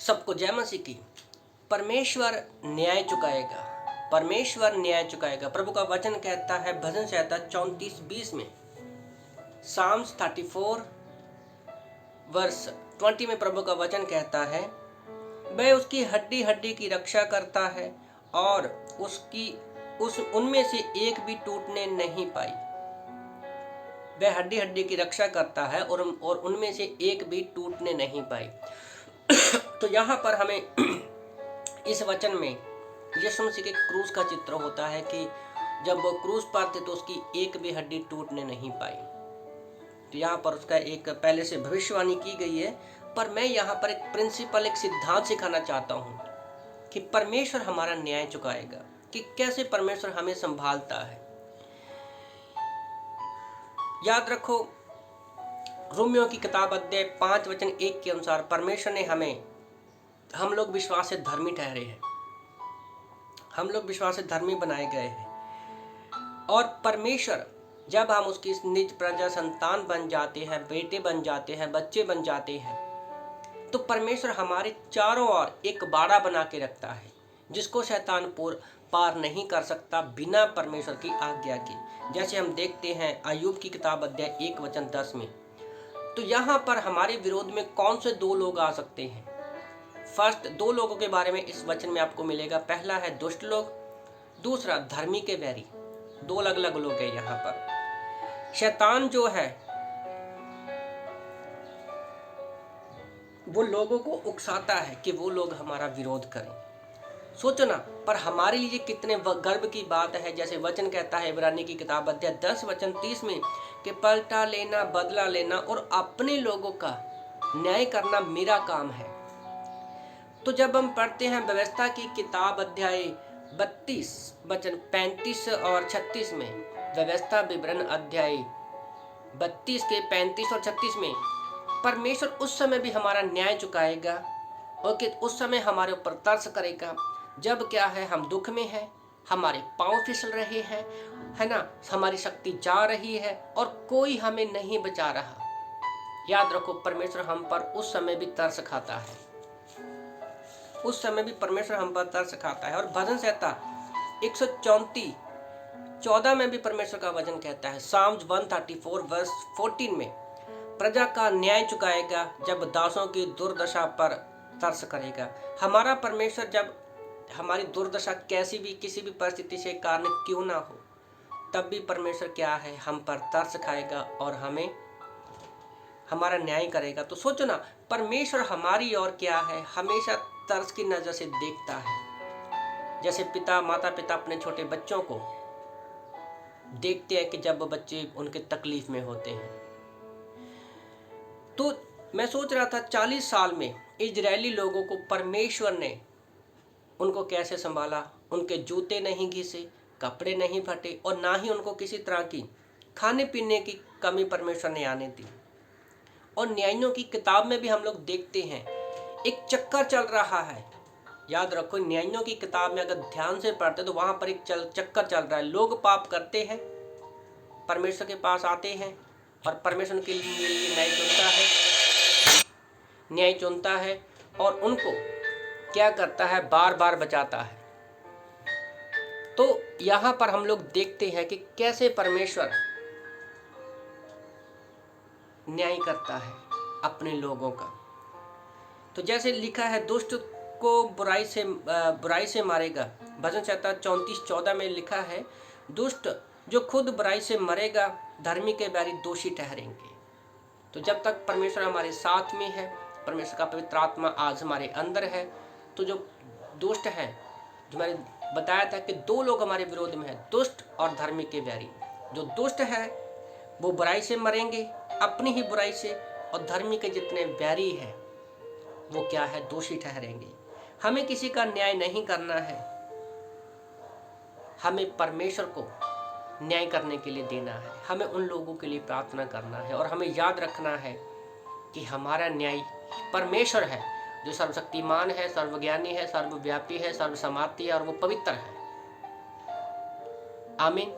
सबको जय मसीह की। परमेश्वर न्याय चुकाएगा, परमेश्वर न्याय चुकाएगा। प्रभु का वचन कहता है भजन संहिता 34:20 में, साम्स 34 वर्स 20 में प्रभु का वचन कहता है, वह उसकी हड्डी हड्डी की रक्षा करता है और उनमें से एक भी टूटने नहीं पाई। वह हड्डी हड्डी की रक्षा करता है और उनमें से एक भी टूटने नहीं पाई। तो यहाँ पर हमें इस वचन में यीशु मसीह के क्रूस का चित्र होता है कि जब वो क्रूस पर थे तो उसकी एक भी हड्डी टूटने नहीं पाई। तो यहाँ पर उसका एक पहले से भविष्यवाणी की गई है, पर मैं यहाँ पर एक प्रिंसिपल, एक सिद्धांत सिखाना चाहता हूँ कि परमेश्वर हमारा न्याय चुकाएगा, कि कैसे परमेश्वर हमें संभालता है। याद रखो, रोमियो की किताब अध्याय 5 वचन 1 के अनुसार परमेश्वर ने हम लोग विश्वास से धर्मी ठहरे हैं, हम लोग विश्वास से धर्मी बनाए गए हैं। और परमेश्वर जब हम उसकी निज प्रजा संतान बन जाते हैं, बेटे बन जाते हैं, बच्चे बन जाते हैं, तो परमेश्वर हमारे चारों ओर एक बाड़ा बना के रखता है जिसको शैतान पार नहीं कर सकता बिना परमेश्वर की आज्ञा के। जैसे हम देखते हैं अय्यूब की किताब अध्याय 1 वचन 10 में। तो यहाँ पर हमारे विरोध में कौन से दो लोग आ सकते हैं? फर्स्ट, दो लोगों के बारे में इस वचन में आपको मिलेगा। पहला है दुष्ट लोग, दूसरा धर्मी के वैरी। दो अलग अलग लोग हैं यहाँ पर। शैतान जो है वो लोगों को उकसाता है कि वो लोग हमारा विरोध करें। सोचो ना, पर हमारे लिए कितने गर्व की बात है। जैसे वचन कहता है इब्रानी की किताब अध्याय 10 वचन 30 में कि पलटा लेना, बदला लेना और अपने लोगों का न्याय करना मेरा काम है। तो जब हम पढ़ते हैं व्यवस्था की किताब अध्याय 32 वचन 35 और 36 में, व्यवस्था विवरण अध्याय 32 के 35 और 36 में, परमेश्वर उस समय भी हमारा न्याय चुकाएगा। ओके, उस समय हमारे ऊपर तरस करेगा जब क्या है, हम दुख में हैं, हमारे पांव फिसल रहे हैं, है ना, हमारी शक्ति जा रही है और कोई हमें नहीं बचा रहा। याद रखो, परमेश्वर हम पर उस समय भी तरस खाता है, उस समय भी परमेश्वर हम पर तरस खाता है। और भजन संहिता 134:14 में भी परमेश्वर का वचन कहता है, साम्स 134 वर्स 14 में, प्रजा का न्याय चुकाएगा जब दासों की दुर्दशा पर तरस करेगा। हमारा परमेश्वर जब हमारी दुर्दशा कैसी भी, किसी भी परिस्थिति से कारण क्यों ना हो, तब भी परमेश्वर क्या है, हम पर तरस खाएगा और हमारा न्याय करेगा। तो सोचो ना, परमेश्वर हमारी ओर क्या है, हमेशा तरस की नजर से देखता है। जैसे माता पिता अपने छोटे बच्चों को देखते हैं कि जब वो बच्चे उनके तकलीफ में होते हैं। तो मैं सोच रहा था 40 साल में इजरायली लोगों को परमेश्वर ने उनको कैसे संभाला। उनके जूते नहीं घिसे, कपड़े नहीं फटे और ना ही उनको किसी तरह की खाने पीने की कमी परमेश्वर ने आने दी। और न्यायियों की किताब में भी हम लोग देखते हैं एक चक्कर चल रहा है। याद रखो, न्यायियों की किताब में अगर ध्यान से पढ़ते तो वहां पर एक चक्कर चल रहा है। लोग पाप करते हैं, परमेश्वर के पास आते हैं और परमेश्वर के लिए न्याय चुनता है और उनको क्या करता है, बार बार बचाता है। तो यहाँ पर हम लोग देखते हैं कि कैसे परमेश्वर न्याय करता है अपने लोगों का। तो जैसे लिखा है, दुष्ट को बुराई से मारेगा। भजन संहिता 34:14 में लिखा है, दुष्ट जो खुद बुराई से मरेगा, धर्मी के बैरी दोषी ठहरेंगे। तो जब तक परमेश्वर हमारे साथ में है, परमेश्वर का पवित्र आत्मा आज हमारे अंदर है, तो जो दुष्ट है, जो मैंने बताया था कि दो लोग हमारे विरोध में है, दुष्ट और धर्मी के बैरी। जो दुष्ट है वो बुराई से मरेंगे, अपनी ही बुराई से, और धर्मी के जितने बैरी है वो क्या है, दोषी ठहरेंगे। हमें किसी का न्याय नहीं करना है, हमें परमेश्वर को न्याय करने के लिए देना है। हमें उन लोगों के लिए प्रार्थना करना है और हमें याद रखना है कि हमारा न्याय परमेश्वर है, जो सर्वशक्तिमान है, सर्वज्ञानी है, सर्वव्यापी है, सर्वसमाप्ति है और वो पवित्र है। आमीन।